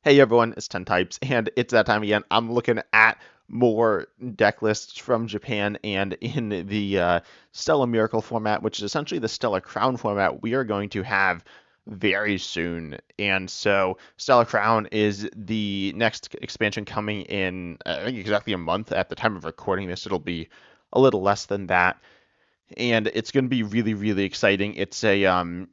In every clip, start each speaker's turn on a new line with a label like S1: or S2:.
S1: Hey everyone, it's 10 Types, and it's that time again. I'm looking at more deck lists from Japan, and in the Stellar Miracle format, which is essentially the Stellar Crown format, we are going to have very soon. And so, Stellar Crown is the next expansion coming in, I think, exactly a month at the time of recording this. It'll be a little less than that, and it's going to be really, really exciting. It's a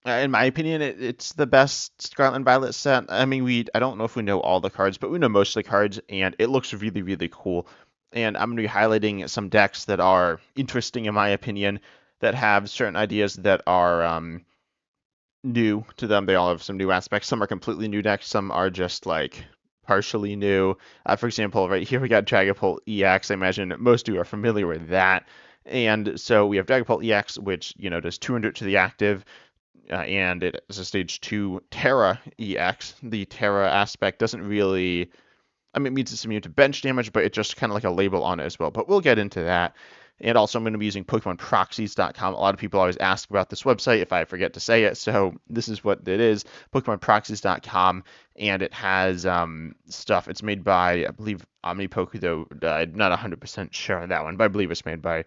S1: in my opinion, it's the best Scarlet and Violet set. I mean, I don't know if we know all the cards, but we know most of the cards, and it looks really, really cool. And I'm going to be highlighting some decks that are interesting, in my opinion, that have certain ideas that are new to them. They all have some new aspects. Some are completely new decks, some are just like partially new. For example, right here we got Dragapult EX. I imagine most of you are familiar with that. And so we have Dragapult EX, which, does 200 to the active, and it is a stage 2 Terra EX. The Terra aspect doesn't really, I mean, it means it's immune to bench damage, but it's just kind of like a label on it as well. But we'll get into that. And also, I'm going to be using PokemonProxies.com. A lot of people always ask about this website if I forget to say it, so this is what it is, PokemonProxies.com, and it has stuff. It's made by, I believe, OmniPoke, though I'm not 100% sure on that one, but I believe it's made by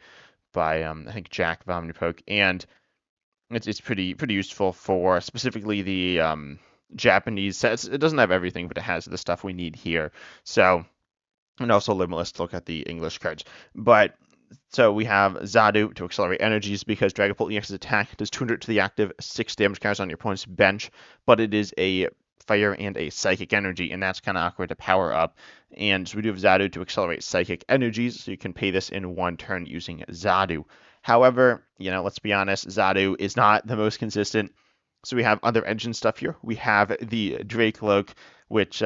S1: I think Jack of OmniPoke, and it's pretty useful for specifically the Japanese sets. It doesn't have everything, but it has the stuff we need here. So, and also Limitless to look at the English cards. But so we have Zadu to accelerate energies because Dragapult EX's attack does 200 to the active, 6 damage counters on your opponent's bench, but it is a fire and a psychic energy, and that's kind of awkward to power up. And so we do have Zadu to accelerate psychic energies, so you can pay this in one turn using Zadu. However, let's be honest, Zadu is not the most consistent. So we have other engine stuff here. We have the Dracloak, which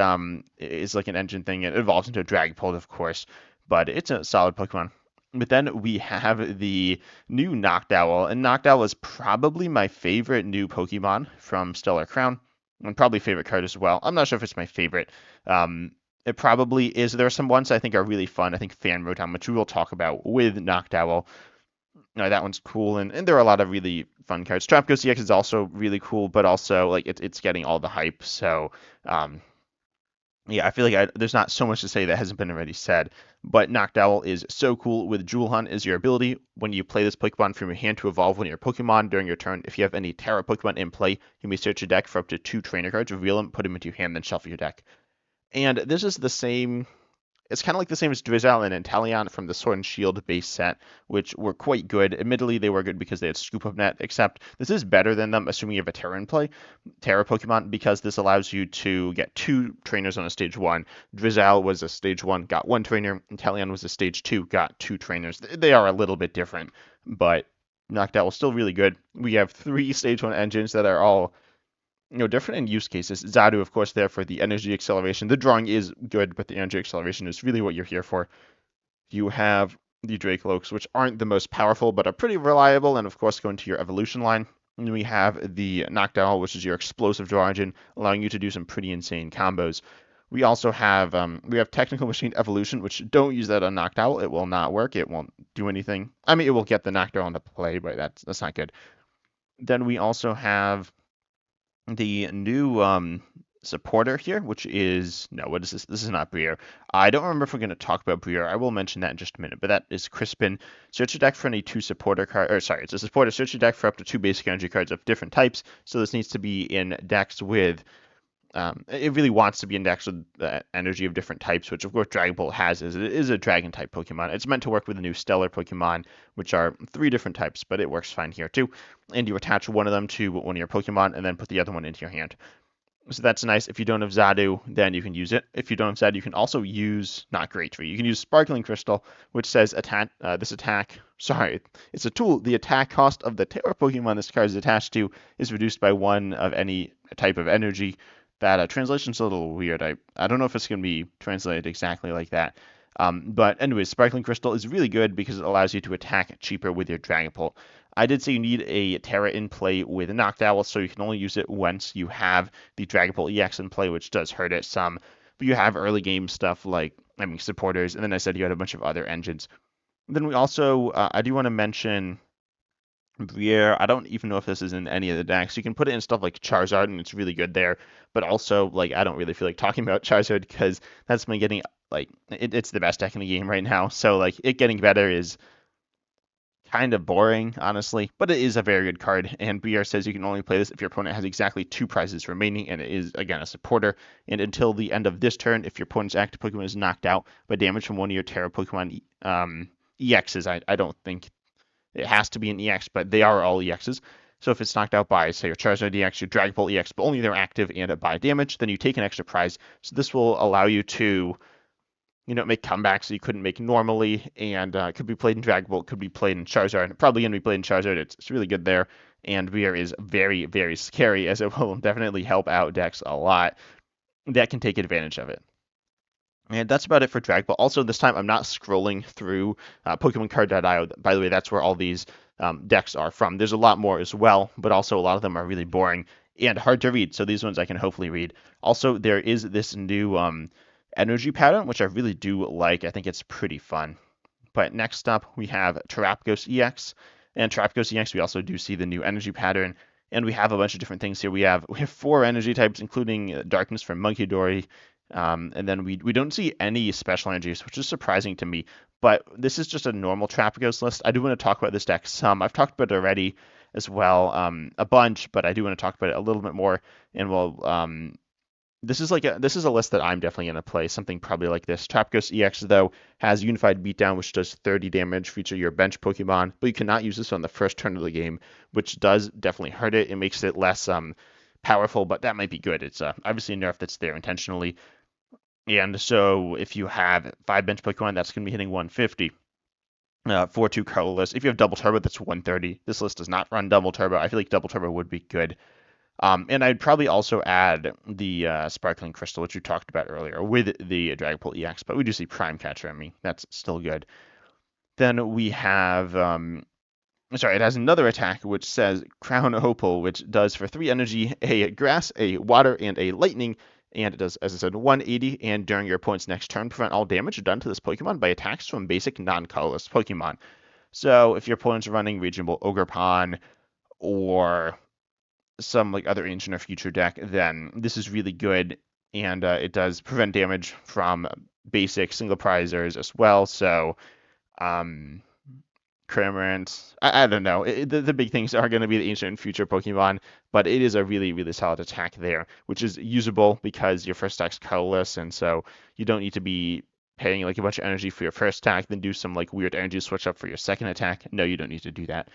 S1: is like an engine thing. It evolves into a Dragapult, of course, but it's a solid Pokemon. But then we have the new Noctowl, and Noctowl is probably my favorite new Pokemon from Stellar Crown, and probably favorite card as well. I'm not sure if it's my favorite. It probably is. There are some ones I think are really fun. I think Fan Rotom, which we will talk about with Noctowl. That one's cool, and there are a lot of really fun cards. Trapco CX is also really cool, but also like it's getting all the hype. So um, yeah, I feel like there's not so much to say that hasn't been already said. But Noctowl is so cool with Jewel Hunt is your ability when you play this Pokemon from your hand to evolve one of your Pokemon during your turn. If you have any Terra Pokemon in play, you may search your deck for up to 2 trainer cards, reveal them, put them into your hand, then shuffle your deck. And this is the same, it's kind of like the same as Drizzle and Inteleon from the Sword and Shield base set, which were quite good. Admittedly, they were good because they had Scoop of Net, except this is better than them, assuming you have a Terra in play, Terra Pokemon, because this allows you to get 2 trainers on a stage 1. Drizzle was a stage 1, got 1 trainer. Inteleon was a stage 2, got 2 trainers. They are a little bit different, but Noctowl was still really good. We have 3 stage 1 engines that are all different in use cases. Zadu, of course, there for the energy acceleration. The drawing is good, but the energy acceleration is really what you're here for. You have the Dracloaks, which aren't the most powerful, but are pretty reliable, and of course go into your evolution line. And we have the Noctowl, which is your explosive draw engine, allowing you to do some pretty insane combos. We also have Technical Machine Evolution, which don't use that on Noctowl. It will not work. It won't do anything. I mean, it will get the Noctowl into play, but that's not good. Then we also have the new supporter here, which is no, what is this? This is not Briere. I don't remember if we're going to talk about Briere. I will mention that in just a minute, but that is Crispin. Search your deck for any 2 supporter cards, or sorry, it's a supporter. Search your deck for up to 2 basic energy cards of different types. So this needs to be in decks with. It really wants to be indexed with the energy of different types, which of course Dragon Ball has. It is a dragon type Pokemon. It's meant to work with the new Stellar Pokemon, which are 3 different types, but it works fine here too. And you attach one of them to one of your Pokemon, and then put the other one into your hand. So that's nice. If you don't have Zadu, then you can use it. If you don't have Zadu, you can also use not Great Tree. You can use Sparkling Crystal, which says attack. This attack. Sorry, it's a tool. The attack cost of the Terra Pokemon this card is attached to is reduced by 1 of any type of energy. That translation's a little weird. I don't know if it's going to be translated exactly like that. But anyways, Sparkling Crystal is really good because it allows you to attack cheaper with your Dragapult. I did say you need a Terra in play with a Noctowl, so you can only use it once you have the Dragapult EX in play, which does hurt it some. But you have early game stuff like, supporters, and then I said you had a bunch of other engines. Then we also, I do want to mention Briere, I don't even know if this is in any of the decks. You can put it in stuff like Charizard, and it's really good there. But also, like, I don't really feel like talking about Charizard because that's been getting like it's the best deck in the game right now. So like it getting better is kind of boring, honestly. But it is a very good card, and BR says you can only play this if your opponent has exactly 2 prizes remaining, and it is again a supporter. And until the end of this turn, if your opponent's active Pokemon is knocked out by damage from one of your Terra Pokemon EXs, I don't think it has to be an EX, but they are all EXs. So if it's knocked out by, say, your Charizard EX, your Dragapult EX, but only they're active and by damage, then you take an extra prize. So this will allow you to, make comebacks that you couldn't make normally, and could be played in Dragapult, could be played in Charizard. Probably going to be played in Charizard. It's really good there. And Veer is very, very scary, as it will definitely help out decks a lot that can take advantage of it. And that's about it for Dragapult. Also, this time I'm not scrolling through PokemonCard.io. By the way, that's where all these decks are from. There's a lot more as well, but also a lot of them are really boring and hard to read. So these ones I can hopefully read. Also, there is this new energy pattern, which I really do like. I think it's pretty fun. But next up, we have Terapagos EX. And Terapagos EX, we also do see the new energy pattern. And we have a bunch of different things here. We have 4 energy types, including Darkness from Munkidori, and then we don't see any special energies, which is surprising to me. But this is just a normal Trapagos list. I do want to talk about this deck some. I've talked about it already as well, a bunch, but I do want to talk about it a little bit more. And this is a list that I'm definitely going to play. Something probably like this. Trapagos EX though has Unified Beatdown, which does 30 damage. Feature your bench Pokemon, but you cannot use this on the first turn of the game, which does definitely hurt it. It makes it less powerful, but that might be good. It's obviously a nerf that's there intentionally. And so if you have 5 bench Pokemon, that's going to be hitting 150. 4-2 colorless. If you have double turbo, that's 130. This list does not run double turbo. I feel like double turbo would be good. And I'd probably also add the Sparkling Crystal, which you talked about earlier, with the Dragapult EX, but we do see Prime Catcher. I mean, that's still good. Then we have, sorry, it has another attack, which says Crown Opal, which does for 3 energy, a Grass, a Water, and a Lightning. And it does, as I said, 180, and during your opponent's next turn, prevent all damage done to this Pokemon by attacks from basic non-colorless Pokemon. So if your opponent's running Regional Ogerpon or some like other ancient or future deck, then this is really good, and it does prevent damage from basic single prizers as well. So, um, Cramorant, I don't know. The big things are going to be the ancient and future Pokemon, but it is a really, really solid attack there, which is usable because your first attack's colorless, and so you don't need to be paying like a bunch of energy for your first attack, then do some like weird energy switch up for your second attack. No, you don't need to do that.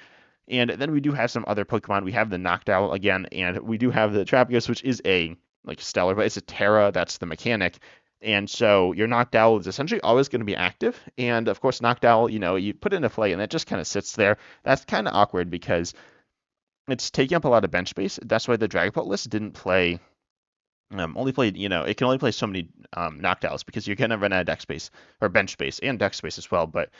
S1: And then we do have some other Pokemon. We have the Noctowl again, and we do have the Trapagos, which is a like stellar, but it's a Terra. That's the mechanic. And so your Noctowl is essentially always going to be active. And of course, Noctowl, you put it into play and it just kind of sits there. That's kind of awkward because it's taking up a lot of bench space. That's why the Dragapult list didn't play only played, it can only play so many Noctowls because you're going to run out of deck space or bench space and deck space as well. But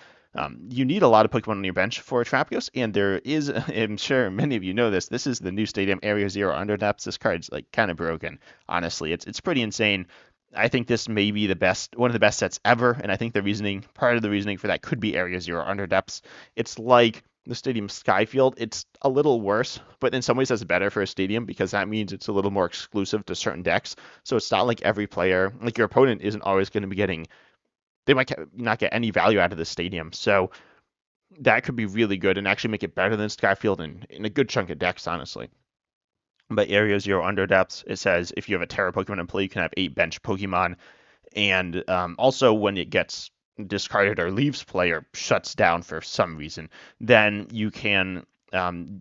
S1: you need a lot of Pokemon on your bench for a Trapagos, and there is, I'm sure many of you know this. This is the new Stadium Area Zero Underdepths. This card's like kind of broken, honestly. It's pretty insane. I think this may be one of the best sets ever, and I think part of the reasoning for that could be Area Zero Underdepths. It's like the Stadium Skyfield. It's a little worse, but in some ways that's better for a stadium because that means it's a little more exclusive to certain decks. So it's not like every player, like your opponent isn't always going to be getting, they might not get any value out of the stadium. So that could be really good and actually make it better than Skyfield in a good chunk of decks, honestly. But Area Zero Underdepths, it says if you have a Terra Pokemon in play, you can have 8 bench Pokemon. And also when it gets discarded or leaves play or shuts down for some reason, then you can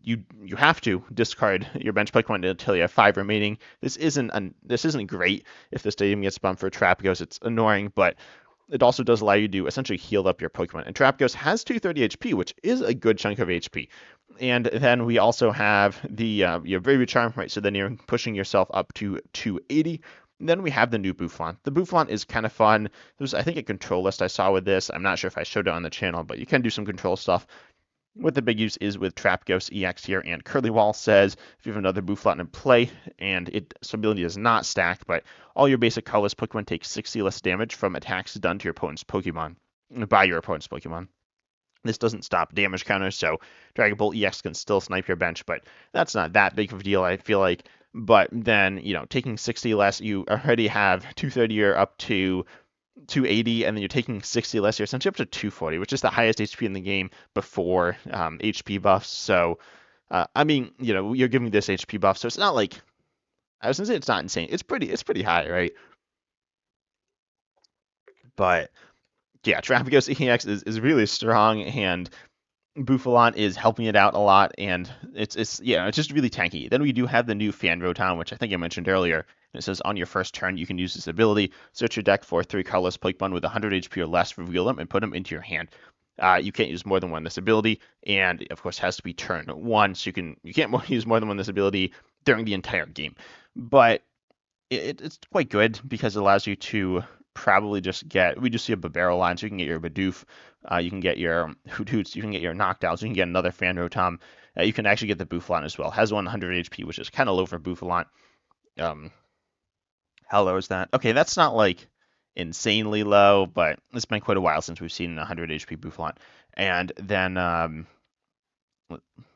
S1: you have to discard your bench Pokemon until you have 5 remaining. This isn't great if the stadium gets bumped for Trapagos. It's annoying, but it also does allow you to essentially heal up your Pokemon. And Trapagos has 230 HP, which is a good chunk of HP. And then we also have the your Brave Charm, right? So then you're pushing yourself up to 280. And then we have the new Boufflant. The Boufflant is kind of fun. There's, I think, a control list I saw with this. I'm not sure if I showed it on the channel, but you can do some control stuff. What the big use is with Trapagos EX here, and Curlywall says if you have another Boufflant in play, and its ability does not stack, but all your basic colorless Pokemon take 60 less damage from attacks done to your opponent's Pokemon, by your opponent's Pokemon. This doesn't stop damage counters, so Dragon Ball EX can still snipe your bench, but that's not that big of a deal, I feel like. But then, taking 60 less, you already have 230 or up to 280, and then you're taking 60 less, you're essentially up to 240, which is the highest HP in the game before HP buffs. So, I mean, you're giving this HP buff, so it's not like I was gonna say it's not insane. It's pretty high, right? But yeah, Trapagos EX is really strong, and Buffalon is helping it out a lot, and it's just really tanky. Then we do have the new Fan Rotom, which I think I mentioned earlier. And it says on your first turn, you can use this ability. Search your deck for 3 colorless Pokemon with 100 HP or less, reveal them, and put them into your hand. You can't use more than one this ability, and of course, it has to be turn one, so you can't use more than one this ability during the entire game. But it's quite good because it allows you to probably we just see a Babero line, so you can get your Bidoof, you can get your Hoot Hoots, you can get your Knockdowns, you can get another Fan Rotom. You can actually get the Buffalon as well. Has 100 HP, which is kind of low for Buffalon. Um, how low is that? Okay, that's not like insanely low, but it's been quite a while since we've seen a 100 HP Buffalon. And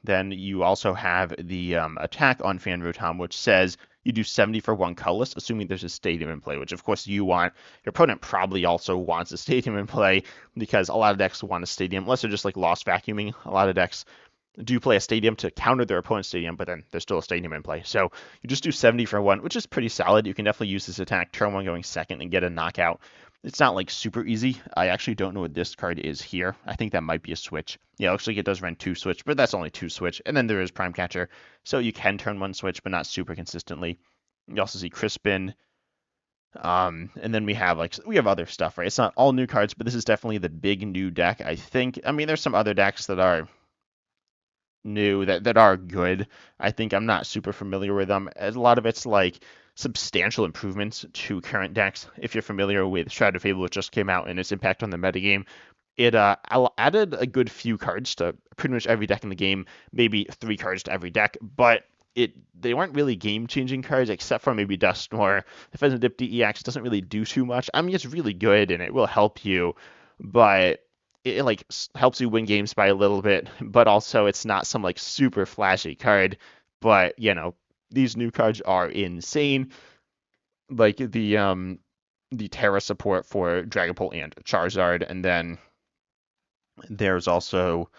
S1: then you also have the attack on Fan Rotom, which says you do 70 for 1 colorless, assuming there's a stadium in play, which of course you want. Your opponent probably also wants a stadium in play because a lot of decks want a stadium, unless they're just like lost vacuuming. A lot of decks do play a stadium to counter their opponent's stadium, but then there's still a stadium in play. So you just do 70 for 1, which is pretty solid. You can definitely use this attack turn 1 going second and get a knockout. It's not like super easy. I actually don't know what this card is here. I think that might be a switch. Yeah, it looks like it does run 2 switch, but that's only 2 switch. And then there is Prime Catcher, so you can turn 1 switch, but not super consistently. You also see Crispin. And then we have other stuff, right? It's not all new cards, but this is definitely the big new deck, I think. I mean, there's some other decks that are new that are good. I think I'm not super familiar with them. As a lot of it's like substantial improvements to current decks. If you're familiar with Shroud Fable, which just came out, and its impact on the metagame, it added a good few cards to pretty much every deck in the game, maybe 3 cards to every deck, but they weren't really game-changing cards except for maybe Dusknoir. The Pheasant Dip DEX doesn't really do too much. I mean, it's really good and it will help you, but it like helps you win games by a little bit, but also it's not some like super flashy card. But these new cards are insane. Like the Terra support for Dragapult and Charizard, and then there's also,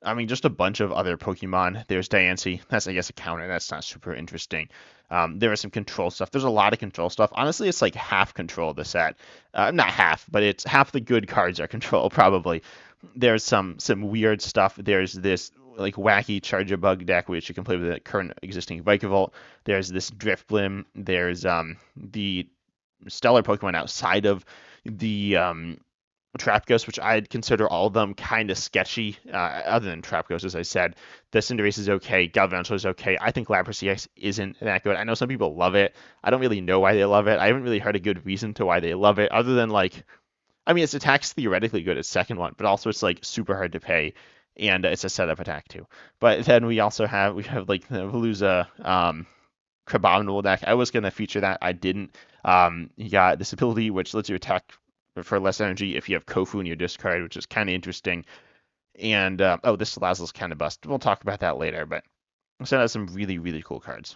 S1: I mean, just a bunch of other Pokemon. There's Diancie. That's, I guess, a counter. That's not super interesting. There is some control stuff. There's a lot of control stuff. Honestly, it's like half control of the set. Not half, but it's half the good cards are control, probably. There's some weird stuff. There's this like wacky Charjabug deck, which you can play with the current existing Vikavolt. There's this Drifblim. There's the stellar Pokemon outside of the Trapghost, which I'd consider all of them kind of sketchy, other than Trapghost, as I said. The Cinderace is okay. Galvantula is okay. I think Lapras EX isn't that good. I know some people love it. I don't really know why they love it. I haven't really heard a good reason to why they love it, other than I mean, its attack's theoretically good, its second one, but also it's like super hard to pay, and it's a setup attack too. But then we have like the Veluza Crabominable deck. I was gonna feature that, I didn't. You got this ability which lets you attack for less energy if you have Kofu in your discard, which is kind of interesting. And this Salazzle's kind of bust. We'll talk about that later, but Sen has some really, really cool cards.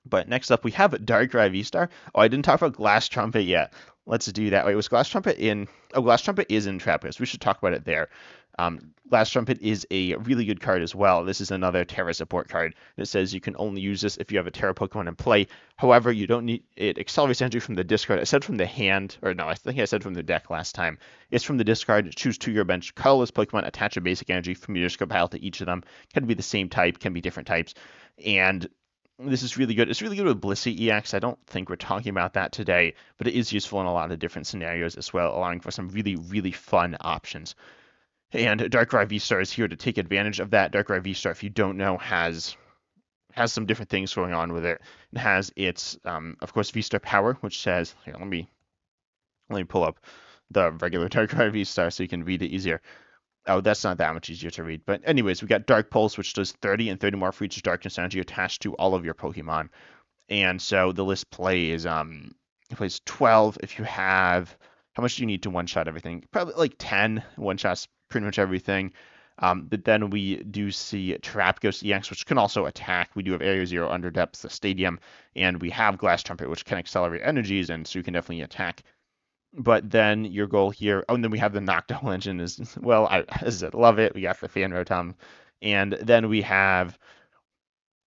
S1: But next up, we have Darkrai V-Star. Oh, I didn't talk about Glass Trumpet yet. Let's do that. Wait, was Glass Trumpet in... Oh, Glass Trumpet is in Trapghost. We should talk about it there. Glass Trumpet is a really good card as well. This is another Terra support card that says you can only use this if you have a Terra Pokemon in play. However, you don't need... It accelerates energy from the discard. I said from the hand... Or no, I think I said from the deck last time. It's from the discard. Choose to your bench colorless Pokemon. Attach a basic energy from your discard pile to each of them. Can be the same type. Can be different types. And this is really good. It's really good with Blissey EX. I don't think we're talking about that today, but it is useful in a lot of different scenarios as well, allowing for some really, really fun options. And Darkrai V-Star is here to take advantage of that. Darkrai V-Star, if you don't know, has some different things going on with it. It has its, of course, V-Star power, which says, here, let me pull up the regular Darkrai V-Star so you can read it easier. Oh, that's not that much easier to read. But anyways, we got Dark Pulse, which does 30 and 30 more for each darkness energy attached to all of your Pokemon. And so the list plays it plays 12 if you have... How much do you need to one-shot everything? Probably like 10 one-shots pretty much everything. But then we do see Trap Ghost EX, which can also attack. We do have Area Zero, Under Depths, the Stadium, and we have Glass Trumpet, which can accelerate energies, and so you can definitely attack. But then your goal here, oh, and then we have the Noctowl engine is, well, as I said, love it. We got the Fan Rotom. And then we have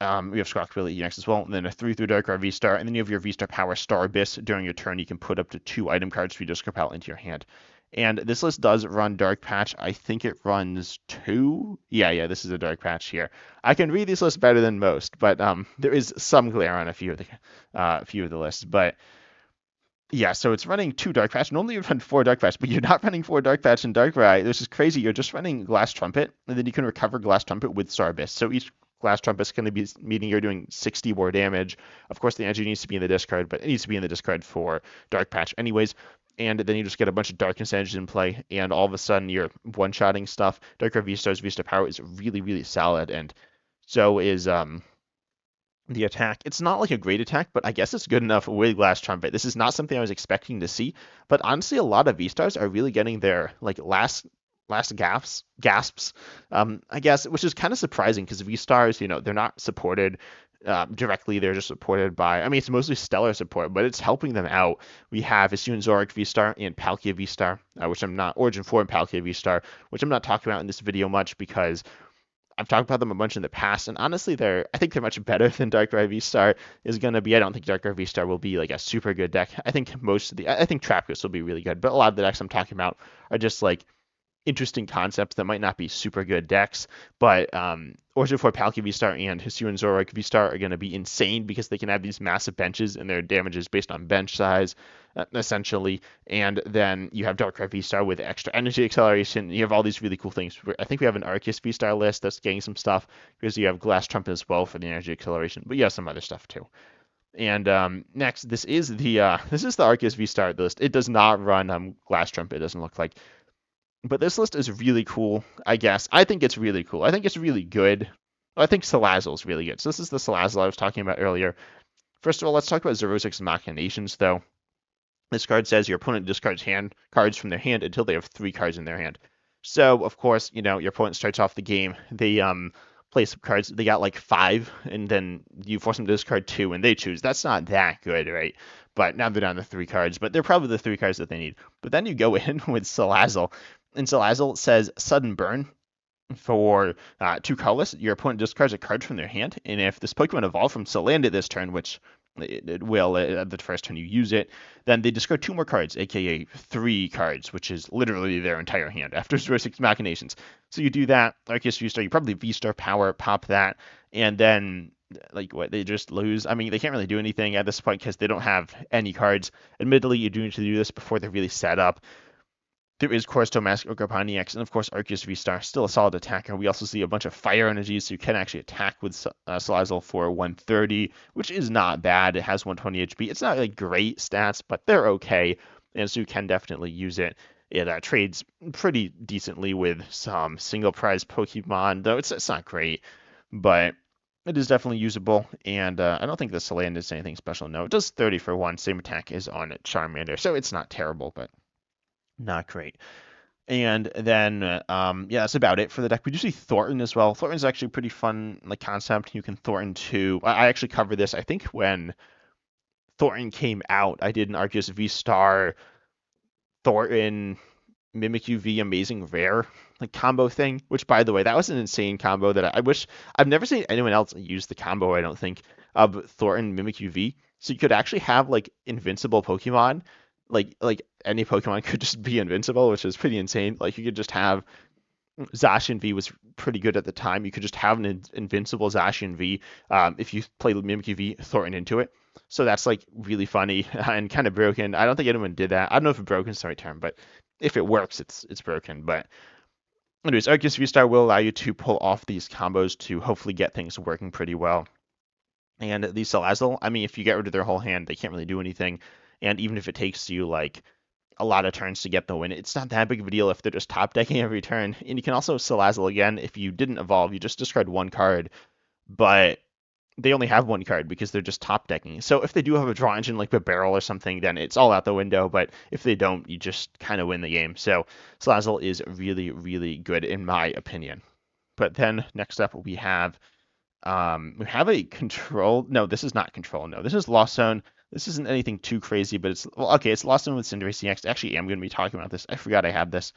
S1: Squawkabilly EX as well, and then a 3 through Darkrai V-Star, and then you have your V-Star Power Star Abyss. During your turn, you can put up to 2 item cards for your Discard Pal into your hand. And this list does run Dark Patch. I think it runs 2. Yeah, this is a Dark Patch here. I can read these lists better than most, but there is some glare on a few of the lists. But yeah, so it's running 2 Dark Patch. Normally you run 4 Dark Patch, but you're not running 4 Dark Patch in Darkrai. This is crazy. You're just running Glass Trumpet, and then you can recover Glass Trumpet with Star Abyss. So each Glass Trumpet is going to be meaning you're doing 60 more damage. Of course, the energy needs to be in the discard, but it needs to be in the discard for Dark Patch anyways. And then you just get a bunch of Darkness energies in play, and all of a sudden you're one-shotting stuff. Darkrai V-Star's V-Star Power is really, really solid, and so is the attack. It's not like a great attack, but I guess it's good enough with Glass Trumpet. This is not something I was expecting to see, but honestly, a lot of V-Stars are really getting their like last gasps, I guess, which is kind of surprising because V-Stars, they're not supported directly. They're just supported by, I mean, it's mostly Stellar support, but it's helping them out. We have Hisuian Zoroark V-Star and Palkia V-Star, which I'm not, Origin 4 and Palkia V-Star, which I'm not talking about in this video much because I've talked about them a bunch in the past, and honestly, I think they're much better than Darkrai V-Star is going to be. I don't think Darkrai V-Star will be like a super good deck. I think I think Trapghost will be really good, but a lot of the decks I'm talking about are just like interesting concepts that might not be super good decks. But Origin 4 Palkia V-Star and Hisuian Zoroark V-Star are going to be insane because they can have these massive benches and their damage is based on bench size, essentially. And then you have Darkrai V-Star with extra energy acceleration. You have all these really cool things. I think we have an Arceus V-Star list that's getting some stuff because you have Glass Trumpet as well for the energy acceleration, but you have some other stuff too. And next, this is the Arceus V-Star list. It does not run Glass Trumpet. It doesn't look like. But this list is really cool, I guess. I think it's really cool. I think it's really good. I think Salazzle is really good. So this is the Salazzle I was talking about earlier. First of all, let's talk about Xerosic Machinations, though. This card says your opponent discards hand cards from their hand until they have 3 cards in their hand. So, of course, your opponent starts off the game. They play some cards. They got like 5, and then you force them to discard 2, and they choose. That's not that good, right? But now they're down to 3 cards, but they're probably the 3 cards that they need. But then you go in with Salazzle, and Salazzle says Sudden Burn for 2 colorless. Your opponent discards a card from their hand, and if this Pokemon evolved from Salandit this turn, which it will the first turn you use it, then they discard 2 more cards, aka 3 cards, which is literally their entire hand after Xerosic Machinations. So you do that, Arceus V-Star, you probably V-Star Power, pop that, and then they just lose. I mean, they can't really do anything at this point because they don't have any cards. Admittedly, you do need to do this before they're really set up. There is Chorus Mask or Garpani X, and of course Arceus V-Star, still a solid attacker. We also see a bunch of fire energies, so you can actually attack with Salazzle for 130, which is not bad. It has 120 HP. It's not like great stats, but they're okay, and so you can definitely use it. It trades pretty decently with some single prize Pokemon, though it's not great, but it is definitely usable, and I don't think the Salandit is anything special. No, it does 30 for 1, same attack as on Charmander, so it's not terrible, but not great. And then, that's about it for the deck. We do see Thornton as well. Thornton's actually a pretty fun concept. You can Thornton to... I actually covered this, I think, when Thornton came out. I did an Arceus V-Star Thornton Mimikyu V Amazing Rare combo thing, which, by the way, that was an insane combo that I wish... I've never seen anyone else use the combo, I don't think, of Thornton Mimikyu V. So you could actually have, invincible Pokemon. Like any Pokemon could just be invincible, which is pretty insane. Like you could just have Zacian V was pretty good at the time. You could just have an invincible Zacian V if you play Mimikyu V Thornton into it. So that's really funny and kind of broken. I don't think anyone did that. I don't know if broken is the right term, but if it works, it's broken. But anyways, Arceus V-Star will allow you to pull off these combos to hopefully get things working pretty well. And these Salazzle, I mean, if you get rid of their whole hand, they can't really do anything. And even if it takes you a lot of turns to get the win, it's not that big of a deal if they're just top decking every turn. And you can also Salazzle again if you didn't evolve. You just discard 1 card, but they only have one card because they're just top decking. So if they do have a draw engine like a barrel or something, then it's all out the window. But if they don't, you just kind of win the game. So Salazzle is really, really good in my opinion. But then next up we have a control. No, this is not control. No, this is Lost Zone. This isn't anything too crazy, but it's well, okay. It's Lost Zone with Cinderace EX. Actually, I'm going to be talking about this. I forgot I had this.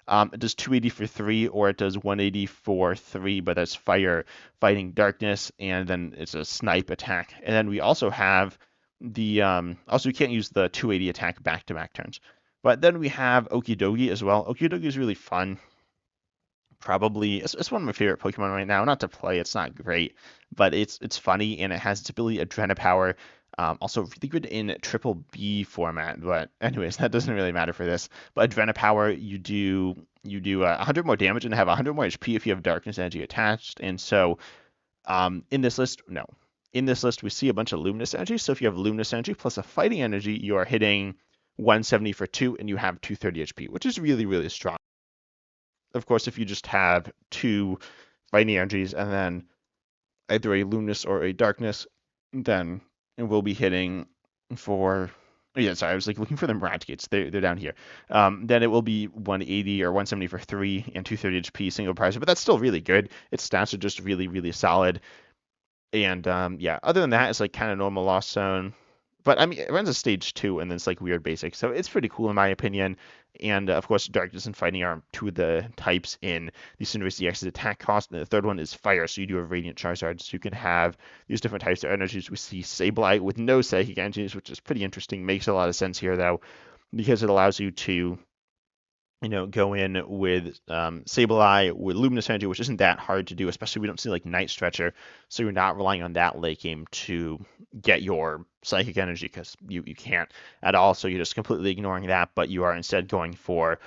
S1: It does 280 for 3, or it does 180 for 3, but that's fire, fighting darkness, and then it's a snipe attack. And then we also have the also we can't use the 280 attack back-to-back turns. But then we have Okidogi as well. Okidogi is really fun. Probably it's one of my favorite Pokemon right now. Not to play, it's not great, but it's funny and it has its ability Adrenopower. Also really good in Triple B format. But anyways, that doesn't really matter for this. But Adrenopower, you do 100 more damage and have 100 more HP if you have Darkness Energy attached. And so in this list, no. In this list, we see a bunch of Luminous Energy. So if you have Luminous Energy plus a Fighting Energy, you are hitting 170 for 2 and you have 230 HP, which is really, really strong. Of course, if you just have 2 Fighting Energies and then either a Luminous or a Darkness, then it will be hitting for. Yeah, sorry, I was like looking for them Raticates. They're down here. Then it will be 180 or 170 for 3 and 230 HP single price, but that's still really good. Its stats are just really, really solid. And yeah, other than that, it's like kind of normal Lost Zone. But I mean, it runs a stage 2 and then it's like weird basic. So it's pretty cool in my opinion. And of course, Darkness and Fighting are 2 of the types in the Cinderace EX's attack cost. And the third one is Fire. So you do have Radiant Charizard. So you can have these different types of energies. We see Sableye with no Psychic energies, which is pretty interesting. Makes a lot of sense here though, because it allows you to go in with Sableye with Luminous Energy, which isn't that hard to do, especially we don't see like Night Stretcher, so you're not relying on that late game to get your Psychic Energy because you can't at all, so you're just completely ignoring that, but you are instead going for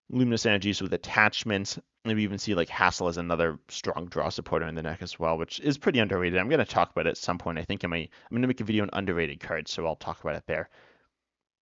S1: Luminous Energies with attachments. Maybe even see like Hassel as another strong draw supporter in the deck as well, which is pretty underrated. I'm going to talk about it at some point. I think I'm going to make a video on underrated cards, so I'll talk about it there.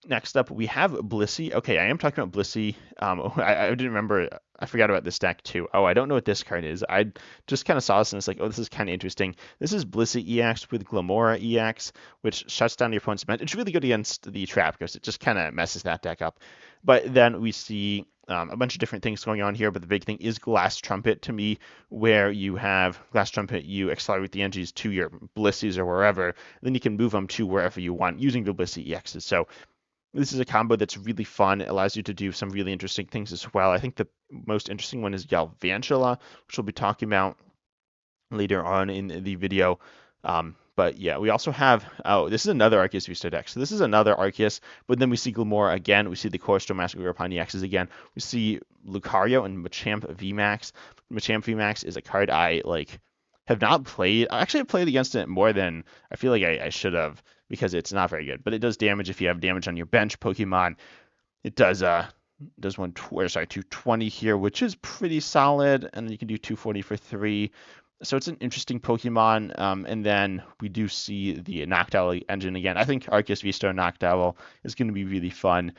S1: Next up, we have Blissey. Okay, I am talking about Blissey. I didn't remember. I forgot about this deck too. Oh, I don't know what this card is. I just kind of saw this and it's like, oh, this is kind of interesting. This is Blissey EX with Glamora EX, which shuts down your opponent's event. It's really good against the trap because it just kind of messes that deck up. But then we see a bunch of different things going on here, but the big thing is Glass Trumpet to me, where you have Glass Trumpet, you accelerate the energies to your Blisseys or wherever, then you can move them to wherever you want using the Blissey EXs. So this is a combo that's really fun. It allows you to do some really interesting things as well. I think the most interesting one is Galvantula, which we'll be talking about later on in the video. But yeah, we also have, oh, this is another Arceus Vista deck. So this is another Arceus, but then we see Glamora again. We see the Core Storm Mask Upon EXs again. We see Lucario and Machamp VMAX. Machamp VMAX is a card I have not played. Actually, I've played against it more than I feel like I should have because it's not very good. But it does damage if you have damage on your bench Pokemon. It does 220 here, which is pretty solid, and then you can do 240 for 3. So it's an interesting Pokemon. And then we do see the Noctowl engine again. I think Arceus Vista Noctowl is going to be really fun.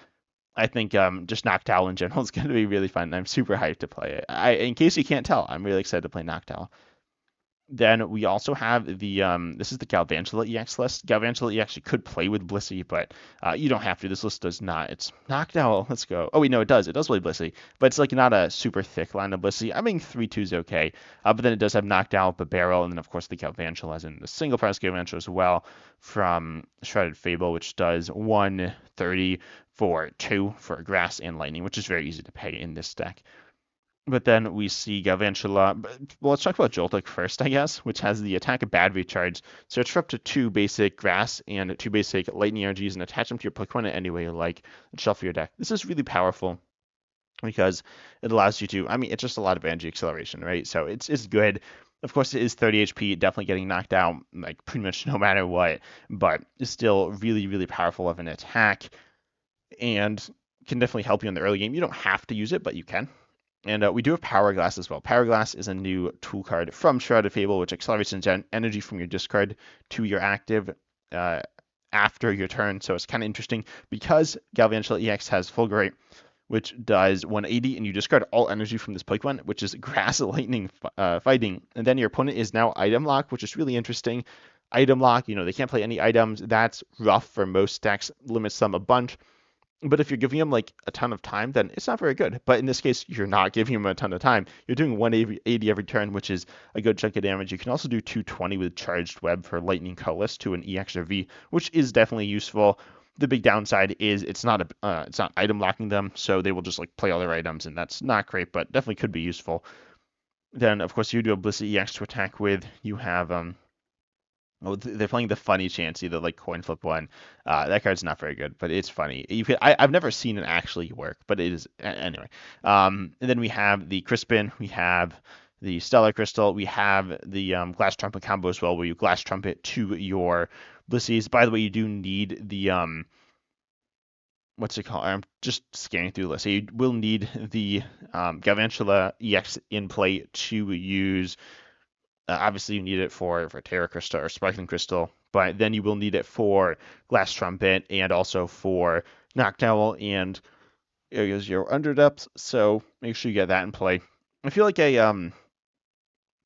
S1: I think just Noctowl in general is going to be really fun. I'm super hyped to play it. In case you can't tell, I'm really excited to play Noctowl. Then we also have the this is the Galvantula EX list. Galvantula EX you could play with Blissey, but you don't have to. This list does not. It's Noctowl. Let's go. Oh wait, no, it does. It does play Blissey, but it's like not a super thick line of Blissey. I mean 3-2 is okay, but then it does have Noctowl, Barrel, and then of course the Galvantula, as in the single price Galvantula as well from Shrouded Fable, which does 130 for 2 for Grass and Lightning, which is very easy to pay in this deck. But then we see Galvantula. Well, let's talk about Joltik first, I guess, which has the attack of bad recharge. So it's up to 2 basic grass and 2 basic lightning energies and attach them to your Pokemon in any way you like and shuffle your deck. This is really powerful because it allows you to, I mean, it's just a lot of energy acceleration, right? So it's good. Of course, it is 30 HP, definitely getting knocked out like pretty much no matter what, but it's still really, really powerful of an attack and can definitely help you in the early game. You don't have to use it, but you can. And we do have Power Glass as well. Power Glass is a new tool card from Shrouded Fable, which accelerates energy from your discard to your active after your turn. So it's kind of interesting because Galvantula EX has Fulgurate. which does 180, and you discard all energy from this Pokemon, which is Grass Lightning Fighting. And then your opponent is now Item Lock, which is really interesting. Item Lock, they can't play any items. That's rough for most decks, limits them a bunch. But if you're giving them like a ton of time, then it's not very good. But in this case, you're not giving them a ton of time. You're doing 180 every turn, which is a good chunk of damage. You can also do 220 with Charged Web for Lightning Colorless to an EX or V, which is definitely useful. The big downside is it's not item locking them, so they will just like play all their items, and that's not great, but definitely could be useful. Then of course you do a Blissey EX to attack with. You have they're playing the funny Chansey, the like coin flip one. That card's not very good, but it's funny. I've never seen it actually work, but it is anyway. And then we have the Crispin, we have the Stellar Crystal, we have the Glass Trumpet combo as well, where you Glass Trumpet to your Blisseys. By the way, you do need the what's it called? I'm just scanning through the list. So you will need the Galvantula EX in play to use. Obviously, you need it for Terra Crystal or Sparkling Crystal, but then you will need it for Glass Trumpet and also for Noctowl and Areas Your Underdepths. So make sure you get that in play. I feel like a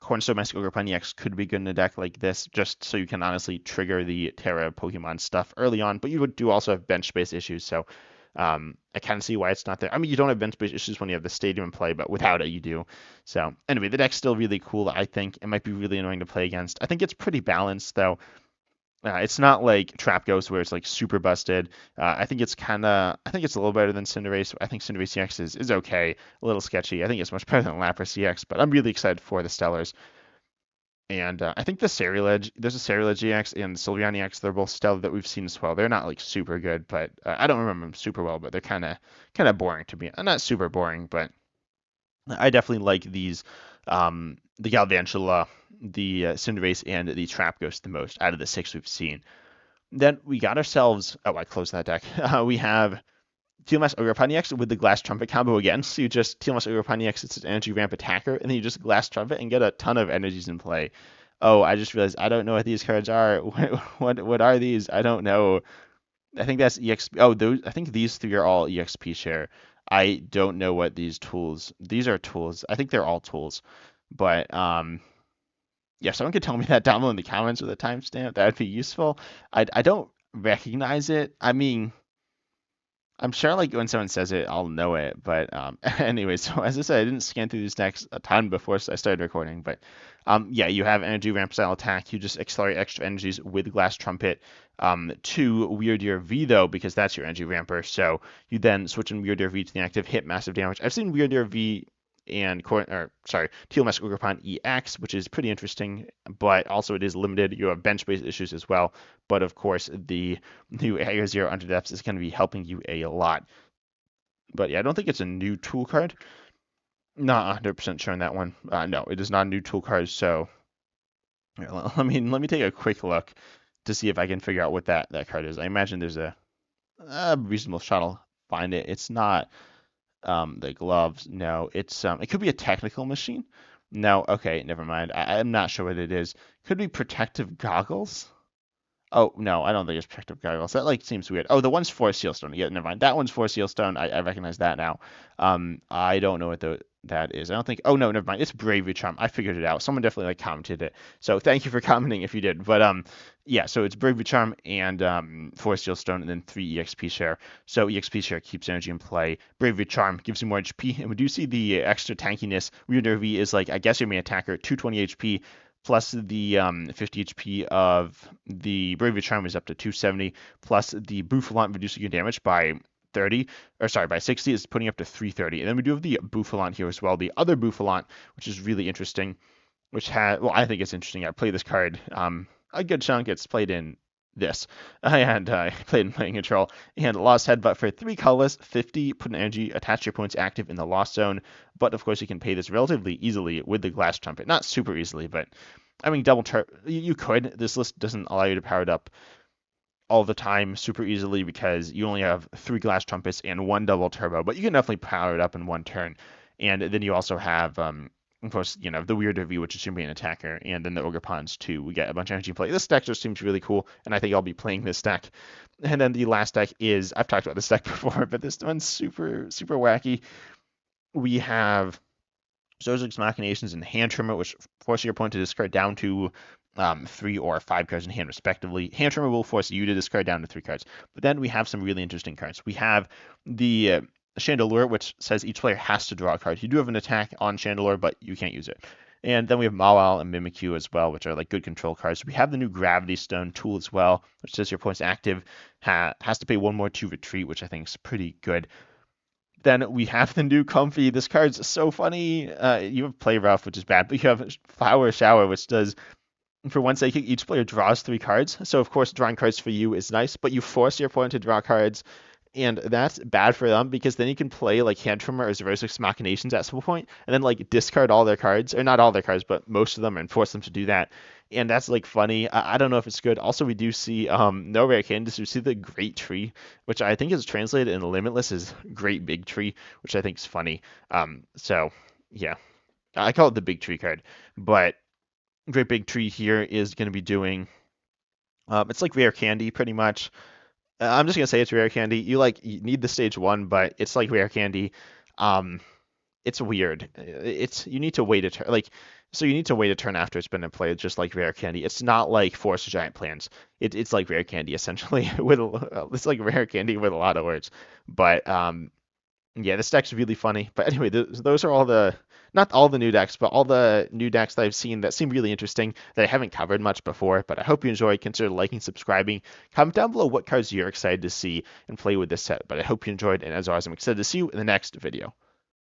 S1: Cornerstone Mask Ogerpon EX could be good in a deck like this, just so you can honestly trigger the Terra Pokemon stuff early on. But you do also have bench space issues, so I kind of see why it's not there. I mean, you don't have bench space issues when you have the stadium in play, but without it, you do. So anyway, the deck's still really cool. I think it might be really annoying to play against. I think it's pretty balanced, though. It's not like Trap Ghost where it's like super busted. I think it's a little better than Cinderace. I think Cinderace EX is okay, a little sketchy. I think it's much better than Lapras EX, but I'm really excited for the Stellars. And I think there's a Ceruledge EX and Sylveon EX. They're both stellar that we've seen as well. They're not like super good, but I don't remember them super well. But they're kind of boring to me. Not super boring, but I definitely like these, the Galvantula, the Cinderace, and the Trap Ghost the most out of the 6 we've seen. Then we got ourselves. Oh, I closed that deck. We have TLMS Ogerpon EX with the Glass Trumpet combo again. So you just TLMS Ogerpon EX, it's an energy ramp attacker, and then you just Glass Trumpet and get a ton of energies in play. Oh, I just realized I don't know what these cards are. What are these? I don't know. I think that's EXP. Oh, those. I think these 3 are all EXP share. I don't know what these tools. These are tools. I think they're all tools. But yeah, someone could tell me that down below in the comments with a timestamp. That would be useful. I don't recognize it. I mean, I'm sure like when someone says it, I'll know it. But anyway, so as I said, I didn't scan through these decks a ton before I started recording. But yeah, you have energy ramp style attack. You just accelerate extra energies with Glass Trumpet to Weirdeer V though, because that's your energy ramper. So you then switch in Weirdeer V to the active, hit massive damage. I've seen Weirdeer V and TLMS Ogerpon EX, which is pretty interesting, but also it is limited. You have bench space issues as well, but of course the new Area Zero Underdepths is going to be helping you a lot. But yeah, I don't think it's a new tool card. Not 100% sure on that one. No, it is not a new tool card. So let me take a quick look to see if I can figure out what that card is. I imagine there's a reasonable shot I'll find it. It's not the gloves. No, it's it could be a technical machine. No, okay, never mind. I'm not sure what it is. Could be protective goggles. Oh no, I don't think it's protective goggles. That like seems weird. Oh, the one's for Sealstone. Yeah, never mind. That one's for Sealstone. I recognize that now. I don't know what that is. I don't think. Oh no, never mind. It's Bravery Charm. I figured it out. Someone definitely like commented it. So thank you for commenting if you did. But yeah. So it's Bravery Charm and for Sealstone, and then 3 EXP share. So EXP share keeps energy in play. Bravery Charm gives you more HP, and we do see the extra tankiness. Weird V is like I guess your main attacker, 220 HP plus the 50 HP of the Bravery Charm is up to 270, plus the Bouffalant reducing your damage by 60 is putting up to 330. And then we do have the Bouffalant here as well, the other Bouffalant, which is really interesting, I think it's interesting. I play this card a good chunk. It's played in this, and I played in Playing Control, and Lost Headbutt for 3 colorless, 50, put an energy, attach your points active in the Lost Zone, but of course you can pay this relatively easily with the Glass Trumpet. Not super easily, but I mean, you could. This list doesn't allow you to power it up all the time super easily because you only have 3 Glass Trumpets and 1 double turbo, but you can definitely power it up in 1 turn. And then you also have of course, the Weird Review, which is Superman Attacker, and then the Ogre Pawns too. We get a bunch of energy play. This deck just seems really cool, and I think I'll be playing this deck. And then the last deck is, I've talked about this deck before, but this one's super, super wacky. We have Zozic's Machinations and Hand Trimmer, which force your opponent to discard down to 3 or 5 cards in hand, respectively. Hand Trimmer will force you to discard down to 3 cards. But then we have some really interesting cards. We have the Chandelure, which says each player has to draw a card. You do have an attack on Chandelure, but you can't use it. And then we have Mawile and Mimikyu as well, which are like good control cards. We have the new Gravity Stone tool as well, which says your opponent's active has to pay 1 more to retreat, which I think is pretty good. Then we have the new Comfey. This card's so funny. You have Play Rough, which is bad, but you have Flower Shower, which does, for 1 second, each player draws 3 cards. So, of course, drawing cards for you is nice, but you force your opponent to draw cards, and that's bad for them because then you can play like Hand Trimmer or Zerosic's Machinations at some point, and then like discard all their cards, or not all their cards, but most of them, and force them to do that. And that's like funny. I don't know if it's good. Also, we do see no rare candies. We see the Great Tree, which I think is translated in Limitless as Great Big Tree, which I think is funny. So yeah, I call it the Big Tree card, but Great Big Tree here is going to be doing. It's like rare candy pretty much. I'm just gonna say it's rare candy. You need the stage 1, but it's like rare candy. Um, it's weird. You need to wait a turn. So you need to wait a turn after it's been in play, just like rare candy. It's not like Force Giant Plans. It's like rare candy essentially it's like rare candy with a lot of words. But yeah, this deck's really funny. But anyway, those are not all the new decks, but all the new decks that I've seen that seem really interesting that I haven't covered much before. But I hope you enjoyed. Consider liking, subscribing. Comment down below what cards you're excited to see and play with this set. But I hope you enjoyed, and as always, I'm excited to see you in the next video.